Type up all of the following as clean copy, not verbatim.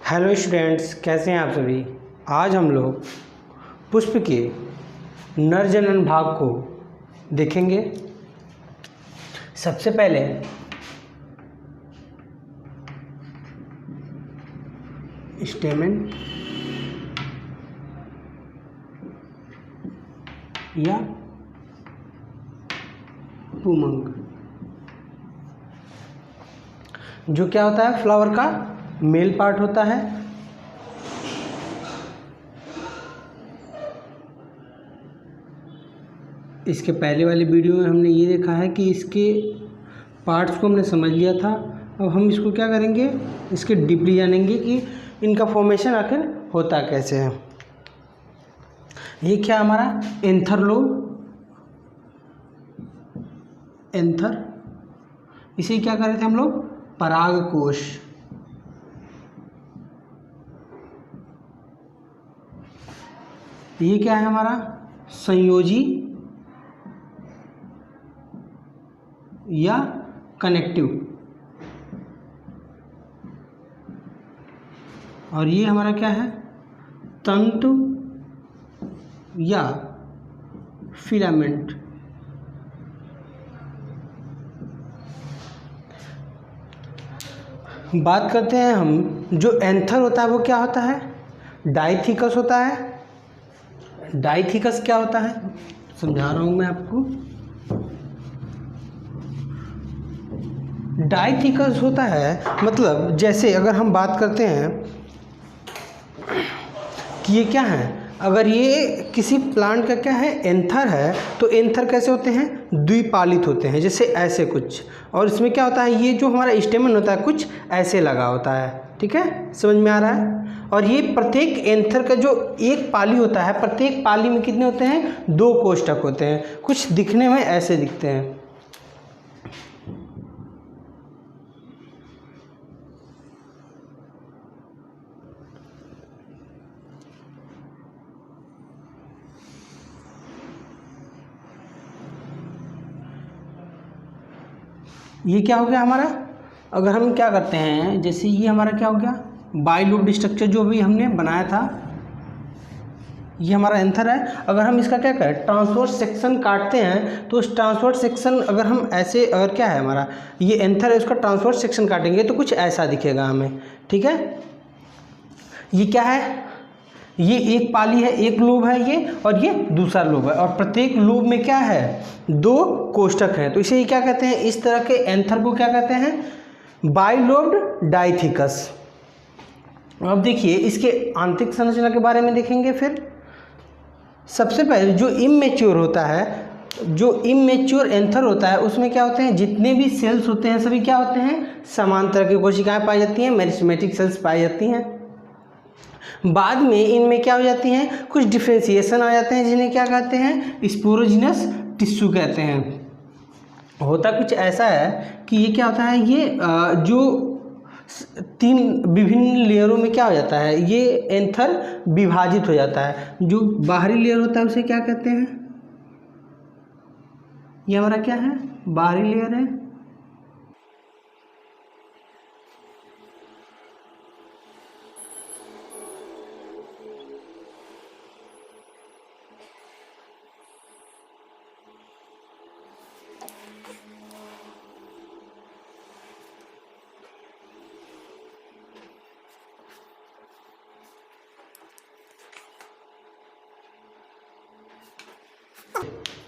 Hello students, कैसे हैं आप सभी। आज हम लोग पुष्प के नर जनन भाग को देखेंगे। सबसे पहले स्टेमेन या पुमंग, जो क्या होता है, फ्लावर का मेल पार्ट होता है। इसके पहले वाली वीडियो में हमने ये देखा है कि इसके पार्ट्स को हमने समझ लिया था। अब हम इसको क्या करेंगे, इसके डीपली जानेंगे कि इनका फॉर्मेशन आखिर होता कैसे है। ये क्या हमारा एंथर लोब, एंथर, इसे क्या कर रहे थे हम लोग, परागकोश। ये क्या है हमारा संयोजी या कनेक्टिव, और ये हमारा क्या है, तंतु या फिलामेंट। बात करते हैं हम, जो एंथर होता है वो क्या होता है, डाइथिकस होता है। डाइथिकस क्या होता है, समझा रहा हूं मैं आपको। डाइथिकस होता है मतलब, जैसे अगर हम बात करते हैं कि ये क्या है, अगर ये किसी प्लांट का क्या है, एंथर है, तो एंथर कैसे होते हैं, द्विपालित होते हैं, जैसे ऐसे कुछ। और इसमें क्या होता है, ये जो हमारा स्टेमन होता है कुछ ऐसे लगा होता है। ठीक है, समझ में आ रहा है। और ये प्रत्येक एंथर का जो एक पाली होता है, प्रत्येक पाली में कितने होते हैं, 2 कोष्ठक होते हैं। कुछ दिखने में ऐसे दिखते हैं। ये क्या हो गया हमारा, अगर हम क्या करते हैं, जैसे ये हमारा क्या हो गया, बाइलोब्ड स्ट्रक्चर जो भी हमने बनाया था, ये हमारा एंथर है। अगर हम इसका क्या करें, ट्रांसवर्स सेक्शन काटते हैं, तो उस ट्रांसवर्स सेक्शन अगर हम ऐसे, अगर क्या है हमारा ये एंथर है, उसका ट्रांसवर्स सेक्शन काटेंगे तो कुछ ऐसा दिखेगा हमें। ठीक है, ये क्या है, ये एक पाली है, एक लोब है ये, और ये दूसरा लोब है, और प्रत्येक लोब में क्या है, 2 कोष्ठक हैं। तो इसे क्या कहते हैं, इस तरह के एंथर को क्या कहते हैं, बाइलोब्ड डाइथिकस। अब देखिए इसके आंतरिक संरचना के बारे में देखेंगे। फिर सबसे पहले जो इमैच्योर होता है, जो इमैच्योर एंथर होता है, उसमें क्या होते हैं, जितने भी सेल्स होते हैं सभी क्या होते हैं, समान तरह की कोशिकाएं पाई जाती हैं, मेरिस्टेमेटिक सेल्स पाई जाती हैं। बाद में इनमें क्या हो जाती हैं, कुछ डिफ्रेंसिएशन आ जाते हैं, जिन्हें क्या कहते हैं, स्पोरोजिनस टिश्यू कहते हैं। होता कुछ ऐसा है कि ये क्या होता है, ये जो 3 विभिन्न लेयरों में क्या हो जाता है, ये एंथर विभाजित हो जाता है। जो बाहरी लेयर होता है उसे क्या कहते हैं, ये हमारा क्या है, बाहरी लेयर है।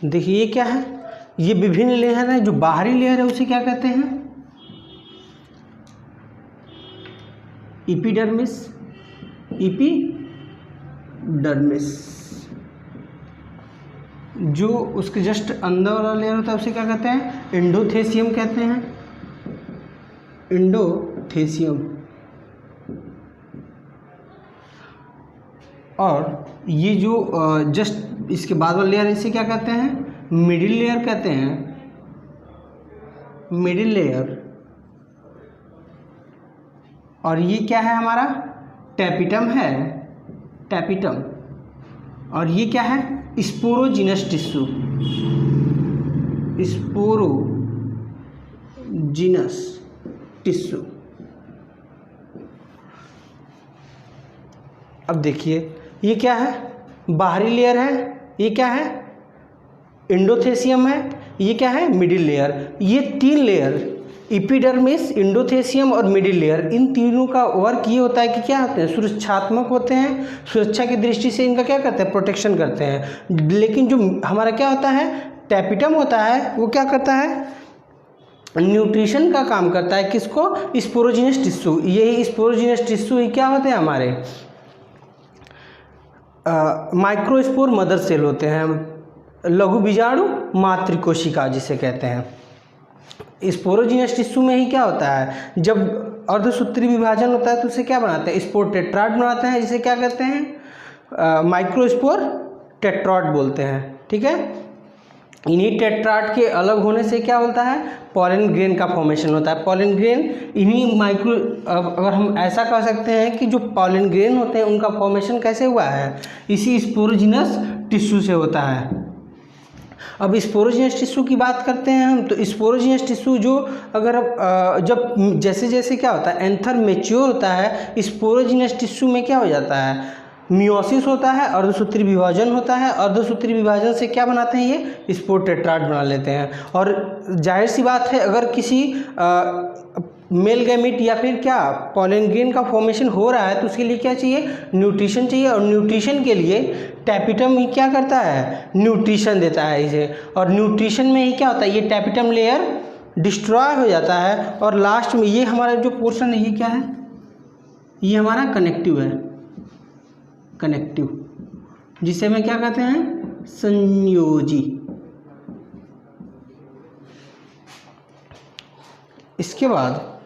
देखिए ये क्या है, ये विभिन्न लेयर है। जो बाहरी लेयर है उसे क्या कहते हैं, एपिडर्मिस, एपिडर्मिस। जो उसके जस्ट अंदर वाला लेयर होता है उसे क्या कहते हैं, एंडोथेसियम कहते हैं, एंडोथेसियम। और ये जो जस्ट इसके बाद वाला लेयर, इसे क्या कहते हैं, मिडिल लेयर कहते हैं, मिडिल लेयर। और ये क्या है हमारा, टैपिटम है, टैपिटम। और ये क्या है, स्पोरोजिनस टिश्यू, स्पोरोजिनस टिश्यू। अब देखिए ये क्या है, बाहरी लेयर है, ये क्या है, एंडोथेसियम है, ये क्या है, मिडिल लेयर। ये तीन लेयर, एपिडर्मिस, एंडोथेसियम और मिडिल लेयर, इन तीनों का वर्क ये होता है कि क्या होते हैं, सुरक्षात्मक होते हैं, सुरक्षा की दृष्टि से इनका क्या करते हैं, प्रोटेक्शन करते हैं। लेकिन जो हमारा क्या होता है, टैपिटम होता है, वो क्या करता है, न्यूट्रिशन का काम करता है। किसको, स्पोरोजिनस टिश्यू। यही स्पोरोजिनस टिश्यू ही क्या होते हैं, हमारे माइक्रोस्पोर मदर सेल होते हैं, लघु बीजाणु मातृकोशिका जिसे कहते हैं। स्पोरोजिनस टिश्यू में ही क्या होता है, जब अर्धसूत्री विभाजन होता है तो उसे क्या बनाते हैं, स्पोर टेट्राड बनाते हैं, जिसे क्या कहते हैं, माइक्रोस्पोर टेट्राड बोलते हैं। ठीक है, इन्हीं टेट्राड के अलग होने से क्या होता है, पॉलन ग्रेन का फॉर्मेशन होता है। पॉलन ग्रेन इन्हीं माइक्रो, अगर हम ऐसा कह सकते हैं कि जो पॉलन ग्रेन होते हैं उनका फॉर्मेशन कैसे हुआ है, इसी स्पोरोजिनस टिश्यू से होता है। अब स्पोरोजिनस टिश्यू की बात करते हैं हम, तो स्पोरोजिनस टिश्यू जो अगर जब जैसे जैसे क्या होता है, एंथर मैच्योर होता है, स्पोरोजिनस टिश्यू में क्या हो जाता है, मियोसिस होता है, अर्धसूत्री विभाजन होता है। अर्धसूत्री विभाजन से क्या बनाते हैं, ये स्पोर टेट्राड बना लेते हैं। और जाहिर सी बात है, अगर किसी मेल गैमीट या फिर क्या पॉलन ग्रेन का फॉर्मेशन हो रहा है तो उसके लिए क्या चाहिए, न्यूट्रिशन चाहिए। और न्यूट्रिशन के लिए टैपिटम ही क्या करता है, न्यूट्रिशन देता है इसे। और न्यूट्रिशन में ही क्या होता है, ये टैपिटम लेयर डिस्ट्रॉय हो जाता है और लास्ट में ये हमारा जो पोर्शन है, ये क्या है, ये हमारा कनेक्टिव है, कनेक्टिव, जिसे हमें क्या कहते हैं, संयोजी। इसके बाद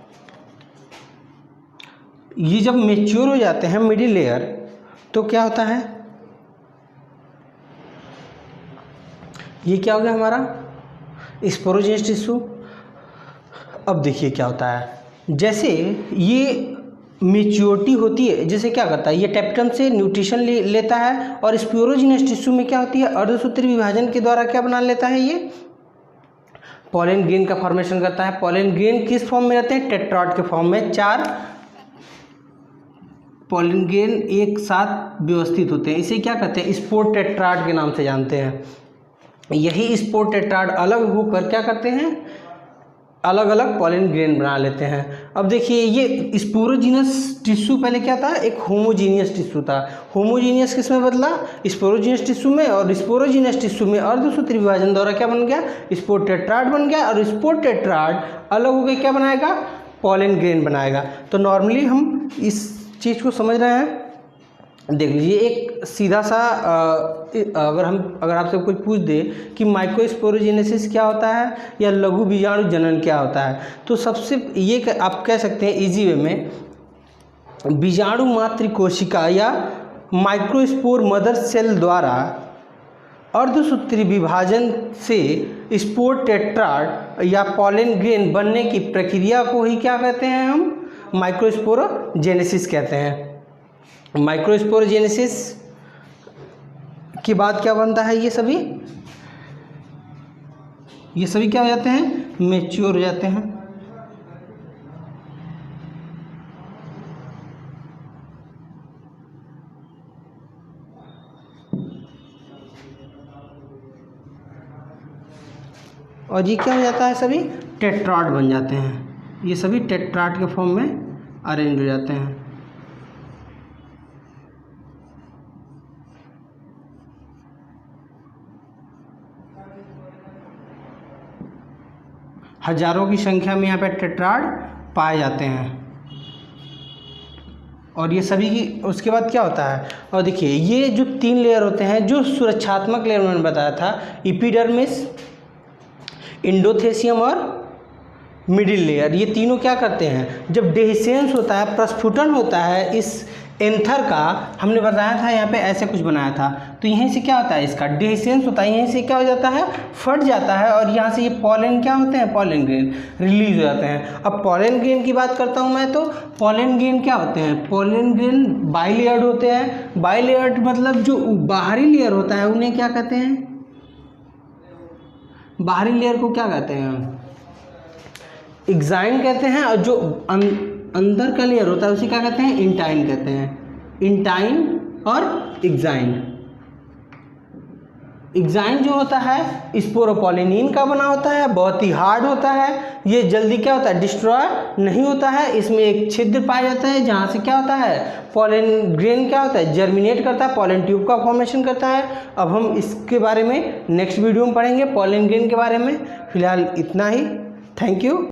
ये जब मैच्योर हो जाते हैं मिडिल लेयर, तो क्या होता है, ये क्या हो गया हमारा स्पोरोजिनस टिश्यू। अब देखिए क्या होता है, जैसे ये मैच्योरिटी होती है, जैसे क्या करता है, ये टैपिटम से न्यूट्रिशन लेता है और स्पोरोजिनस टिश्यू में क्या होती है, अर्धसूत्री विभाजन के द्वारा क्या बना लेता है, ये पॉलन ग्रेन का फॉर्मेशन करता है। पॉलन ग्रेन किस फॉर्म में रहते हैं, टेट्राड के फॉर्म में। 4 पॉलन ग्रेन एक साथ व्यवस्थित होते हैं, इसे क्या कहते हैं, स्पोर टेट्राड के नाम से जानते हैं। यही स्पोर टेट्राड अलग होकर क्या करते हैं, अलग अलग पॉलन ग्रेन बना लेते हैं। अब देखिए ये स्पोरोजिनस टिश्यू पहले क्या था, एक होमोजीनियस टिश्यू था। होमोजीनियस किस में बदला, स्पोरोजिनस टिश्यू में। और स्पोरोजिनस टिश्यू में अर्धसूत्री विभाजन द्वारा क्या बन गया, स्पोर टेट्राड बन गया। और स्पोर टेट्राड अलग होकर क्या बनाएगा, पॉलन ग्रेन बनाएगा। तो नॉर्मली हम इस चीज़ को समझ रहे हैं। देख लीजिए, एक सीधा सा अगर आपसे कोई पूछ दे कि माइक्रोस्पोरोजेनेसिस क्या होता है या लघु बीजाणु जनन क्या होता है, तो सबसे ये आप कह सकते हैं इजी वे में, बीजाणु मात्र कोशिका या माइक्रोस्पोर मदर सेल द्वारा अर्धसूत्री विभाजन से स्पोर टेट्राड या पॉलन ग्रेन बनने की प्रक्रिया को ही क्या कहते हैं, हम माइक्रोस्पोरोजेनेसिस कहते हैं। माइक्रोस्पोरोजेनेसिस के बाद क्या बनता है, ये सभी क्या हो जाते हैं, मैच्योर हो जाते हैं। और ये क्या हो जाता है, सभी टेट्राड बन जाते हैं। ये सभी टेट्राड के फॉर्म में अरेंज हो जाते हैं। हजारों की संख्या में यहाँ पे टेट्राड पाए जाते हैं। और ये सभी की उसके बाद क्या होता है, और देखिए ये जो 3 लेयर होते हैं, जो सुरक्षात्मक लेयर मैंने बताया था, एपिडर्मिस, एंडोथेसियम और मिडिल लेयर, ये तीनों क्या करते हैं, जब डेहिसेंस होता है, प्रस्फुटन होता है इस एंथर का, हमने बताया था यहाँ पे ऐसे कुछ बनाया था, तो यहीं से क्या होता है, इसका डेहिसेंस होता है, यहीं से क्या हो जाता है, फट जाता है। और यहाँ से ये पॉलन क्या होते हैं, पॉलन ग्रेन रिलीज हो जाते हैं। अब पॉलन ग्रेन की बात करता हूँ मैं, तो पॉलन ग्रेन क्या होते हैं, पॉलन ग्रेन बाइलेयर्ड होते हैं। बाइलेयर्ड मतलब जो बाहरी लेयर होता है उन्हें क्या कहते हैं, बाहरी लेयर को क्या कहते हैं, एक्साइन कहते हैं। और जो अंदर का लेयर होता है उसे क्या कहते हैं, इंटाइन कहते हैं। इंटाइन और एग्जाइन। एग्जाइन जो होता है स्पोरोपोलिनिन का बना होता है, बहुत ही हार्ड होता है, ये जल्दी क्या होता है, डिस्ट्रॉय नहीं होता है। इसमें एक छिद्र पाया जाता है जहाँ से क्या होता है, पॉलन ग्रेन क्या होता है, जर्मिनेट करता है, पॉलन ट्यूब का फॉर्मेशन करता है। अब हम इसके बारे में नेक्स्ट वीडियो में पढ़ेंगे, पॉलन ग्रेन के बारे में। फिलहाल इतना ही, थैंक यू।